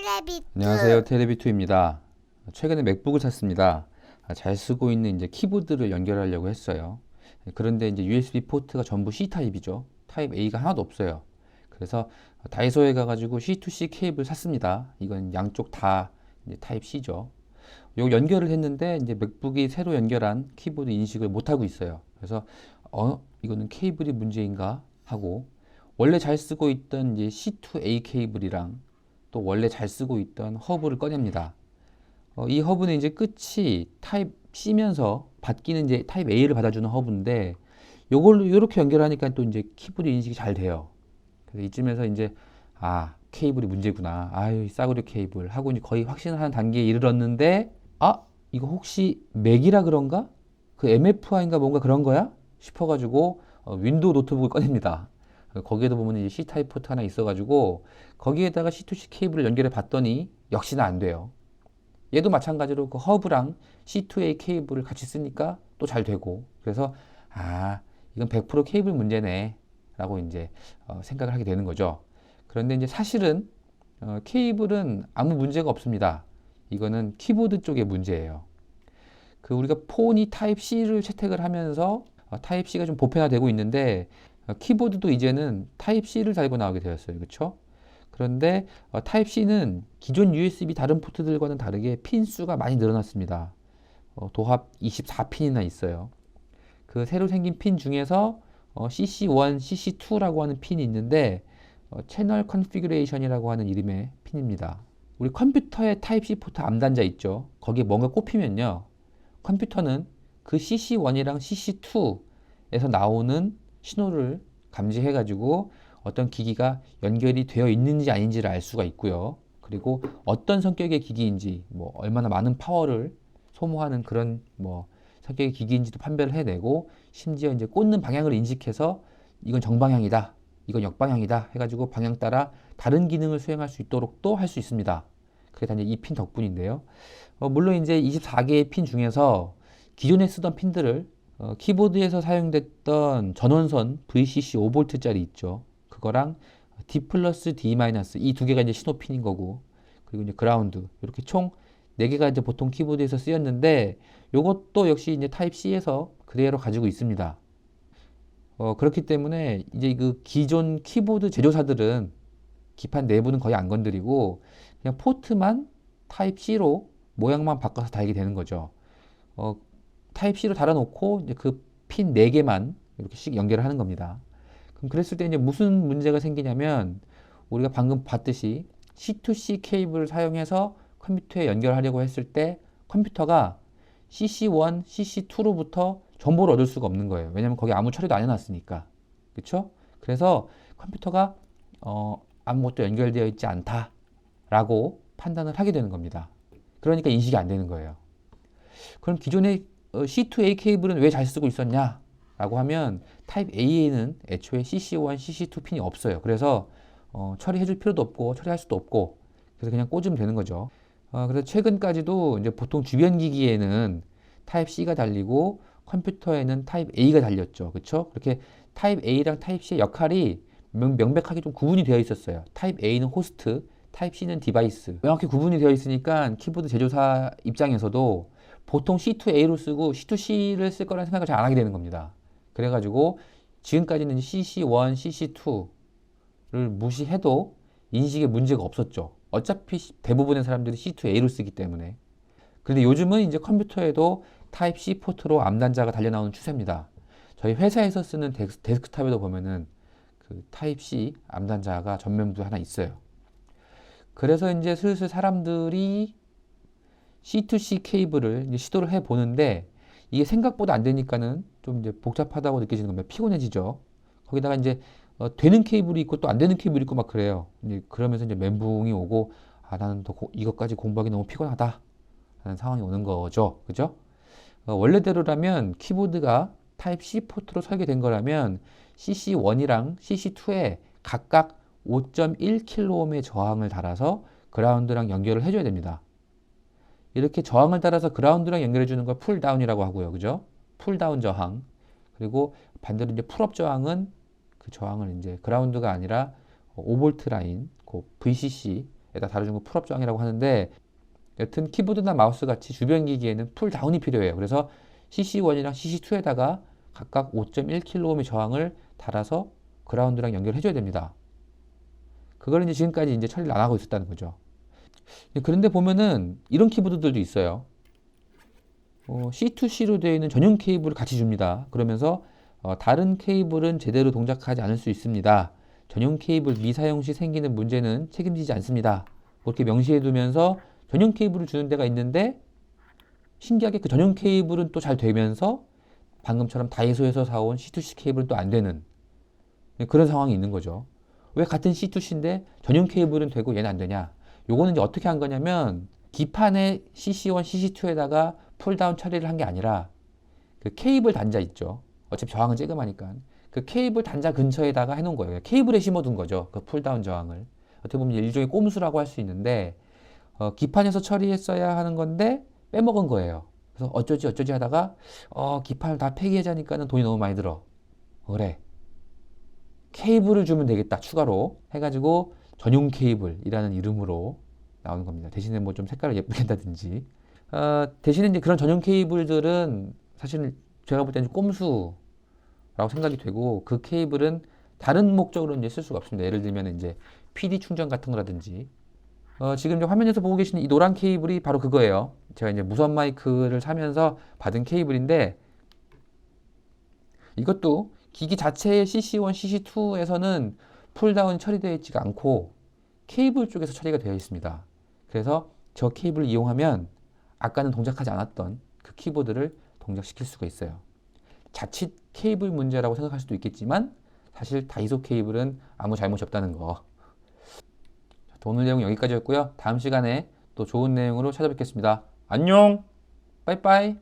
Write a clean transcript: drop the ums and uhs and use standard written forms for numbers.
텔레비트. 안녕하세요. 텔레비투입니다. 최근에 맥북을 샀습니다. 잘 쓰고 있는 이제 키보드를 연결하려고 했어요. 그런데 이제 USB 포트가 전부 C 타입이죠. 타입 A가 하나도 없어요. 그래서 다이소에 가가지고 C2C 케이블 샀습니다. 이건 양쪽 다 이제 타입 C죠. 요 연결을 했는데 이제 맥북이 새로 연결한 키보드 인식을 못하고 있어요. 그래서 이거는 케이블이 문제인가 하고 원래 잘 쓰고 있던 이제 C2A 케이블이랑 또 원래 잘 쓰고 있던 허브를 꺼냅니다. 이 허브는 이제 끝이 타입 C면서 받기는 이제 타입 A를 받아주는 허브인데 요걸로 이렇게 연결하니까 또 이제 키보드 인식이 잘 돼요. 그래서 이쯤에서 이제 케이블이 문제구나. 아유, 이 싸구려 케이블 하고 이제 거의 확신하는 단계에 이르렀는데 이거 혹시 맥이라 그런가? 그 MFI인가 뭔가 그런 거야? 싶어가지고 윈도우 노트북을 꺼냅니다. 거기에도 보면 이제 C 타입 포트 하나 있어가지고 거기에다가 C2C 케이블을 연결해 봤더니 역시나 안 돼요. 얘도 마찬가지로 그 허브랑 C2A 케이블을 같이 쓰니까 또 잘 되고 그래서 이건 100% 케이블 문제네 라고 이제 생각을 하게 되는 거죠. 그런데 이제 사실은 케이블은 아무 문제가 없습니다. 이거는 키보드 쪽의 문제예요. 그 우리가 폰이 타입 C를 채택을 하면서 타입 C가 좀 보편화되고 있는데 키보드도 이제는 타입 C를 달고 나오게 되었어요. 그렇죠? 그런데 타입 C는 기존 USB 다른 포트들과는 다르게 핀 수가 많이 늘어났습니다. 도합 24핀이나 있어요. 그 새로 생긴 핀 중에서 CC1, CC2라고 하는 핀이 있는데 채널 컨피규레이션이라고 하는 이름의 핀입니다. 우리 컴퓨터에 타입C 포트 암단자 있죠. 거기에 뭔가 꼽히면요. 컴퓨터는 그 CC1이랑 CC2에서 나오는 신호를 감지해가지고 어떤 기기가 연결이 되어 있는지 아닌지를 알 수가 있고요. 그리고 어떤 성격의 기기인지, 뭐 얼마나 많은 파워를 소모하는 그런 뭐 성격의 기기인지도 판별을 해내고 심지어 이제 꽂는 방향을 인식해서 이건 정방향이다, 이건 역방향이다 해가지고 방향 따라 다른 기능을 수행할 수 있도록 또 할 수 있습니다. 그게 다 이제 이 핀 덕분인데요. 물론 이제 24개의 핀 중에서 기존에 쓰던 핀들을 키보드에서 사용됐던 전원선 VCC 5V짜리 있죠. 그거랑 D 플러스 D 마이너스 이 두 개가 이제 신호 핀인 거고 그리고 이제 그라운드 이렇게 총 4개가 이제 보통 키보드에서 쓰였는데 요것도 역시 이제 타입 C에서 그대로 가지고 있습니다. 그렇기 때문에 이제 그 기존 키보드 제조사들은 기판 내부는 거의 안 건드리고 그냥 포트만 타입 C로 모양만 바꿔서 달게 되는 거죠. 타입 C로 달아놓고 이제 그 핀 4개만 이렇게씩 연결을 하는 겁니다. 그럼 그랬을 때 이제 무슨 문제가 생기냐면 우리가 방금 봤듯이 C2C 케이블을 사용해서 컴퓨터에 연결하려고 했을 때 컴퓨터가 CC1, CC2로부터 정보를 얻을 수가 없는 거예요. 왜냐면 거기 아무 처리도 안 해놨으니까. 그렇죠? 그래서 컴퓨터가 아무것도 연결되어 있지 않다라고 판단을 하게 되는 겁니다. 그러니까 인식이 안 되는 거예요. 그럼 기존의 C2A 케이블은 왜 잘 쓰고 있었냐? 라고 하면 타입 A에는 애초에 CC1, CC2 핀이 없어요. 그래서 처리해 줄 필요도 없고 처리할 수도 없고 그래서 그냥 꽂으면 되는 거죠. 그래서 최근까지도 이제 보통 주변 기기에는 타입 C가 달리고 컴퓨터에는 타입 A가 달렸죠. 그렇죠? 그렇게 타입 A랑 타입 C의 역할이 명백하게 좀 구분이 되어 있었어요. 타입 A는 호스트, 타입 C는 디바이스. 명확히 구분이 되어 있으니까 키보드 제조사 입장에서도 보통 C2A로 쓰고 C2C를 쓸 거라는 생각을 잘 안 하게 되는 겁니다. 그래가지고 지금까지는 CC1, CC2를 무시해도 인식에 문제가 없었죠. 어차피 대부분의 사람들이 C2A로 쓰기 때문에. 그런데 요즘은 이제 컴퓨터에도 타입 C 포트로 암단자가 달려 나오는 추세입니다. 저희 회사에서 쓰는 데스크탑에도 보면은 그 타입 C 암단자가 전면부에 하나 있어요. 그래서 이제 슬슬 사람들이 C2C 케이블을 이제 시도를 해 보는데 이게 생각보다 안 되니까는 좀 이제 복잡하다고 느껴지는 겁니다. 피곤해지죠. 거기다가 이제 되는 케이블이 있고 또 안 되는 케이블이 있고 막 그래요. 이제 그러면서 이제 멘붕이 오고 나는 더 이것까지 공부하기 너무 피곤하다 하는 상황이 오는 거죠. 그죠? 원래대로라면 키보드가 타입 C 포트로 설계된 거라면 CC1이랑 CC2에 각각 5.1kΩ의 저항을 달아서 그라운드랑 연결을 해줘야 됩니다. 이렇게 저항을 따라서 그라운드랑 연결해 주는 걸 풀다운이라고 하고요. 그죠? 풀다운 저항. 그리고 반대로 이제 풀업 저항은 그 저항을 이제 그라운드가 아니라 5V 라인, 그 VCC 다뤄준 거 풀업 저항이라고 하는데, 여튼 키보드나 마우스 같이 주변 기기에는 풀 다운이 필요해요. 그래서 CC1이랑 CC2에다가 각각 5.1kΩ의 저항을 달아서 그라운드랑 연결해줘야 됩니다. 그걸 이제 지금까지 이제 처리를 안 하고 있었다는 거죠. 그런데 보면은 이런 키보드들도 있어요. C2C로 되어 있는 전용 케이블을 같이 줍니다. 그러면서 다른 케이블은 제대로 동작하지 않을 수 있습니다. 전용 케이블 미사용 시 생기는 문제는 책임지지 않습니다. 그렇게 명시해 두면서 전용 케이블을 주는 데가 있는데, 신기하게 그 전용 케이블은 또 잘 되면서 방금처럼 다이소에서 사온 C2C 케이블은 또 안 되는 그런 상황이 있는 거죠. 왜 같은 C2C인데 전용 케이블은 되고 얘는 안 되냐? 요거는 이제 어떻게 한 거냐면, 기판에 CC1, CC2에다가 풀다운 처리를 한 게 아니라 그 케이블 단자 있죠. 어차피 저항은 쬐끔하니까 그 케이블 단자 근처에다가 해놓은 거예요. 케이블에 심어둔 거죠. 그 풀다운 저항을. 어떻게 보면 일종의 꼼수라고 할 수 있는데, 기판에서 처리했어야 하는 건데 빼먹은 거예요. 그래서 어쩌지 하다가 기판을 다 폐기하자니까는 돈이 너무 많이 들어. 그래, 케이블을 주면 되겠다, 추가로 해가지고 전용 케이블이라는 이름으로 나오는 겁니다. 대신에 뭐 좀 색깔을 예쁘게 한다든지. 대신에 이제 그런 전용 케이블들은 사실 제가 볼 때는 꼼수라고 생각이 되고, 그 케이블은 다른 목적으로 이제 쓸 수가 없습니다. 예를 들면 이제 PD 충전 같은 거라든지. 지금 이제 화면에서 보고 계시는 이 노란 케이블이 바로 그거예요. 제가 이제 무선 마이크를 사면서 받은 케이블인데, 이것도 기기 자체의 CC1, CC2에서는 풀다운이 처리되어 있지가 않고 케이블 쪽에서 처리가 되어 있습니다. 그래서 저 케이블을 이용하면 아까는 동작하지 않았던 그 키보드를 동작시킬 수가 있어요. 자칫 케이블 문제라고 생각할 수도 있겠지만, 사실 다이소 케이블은 아무 잘못이 없다는 거. 오늘 내용 여기까지였고요. 다음 시간에 또 좋은 내용으로 찾아뵙겠습니다. 안녕! 빠이빠이!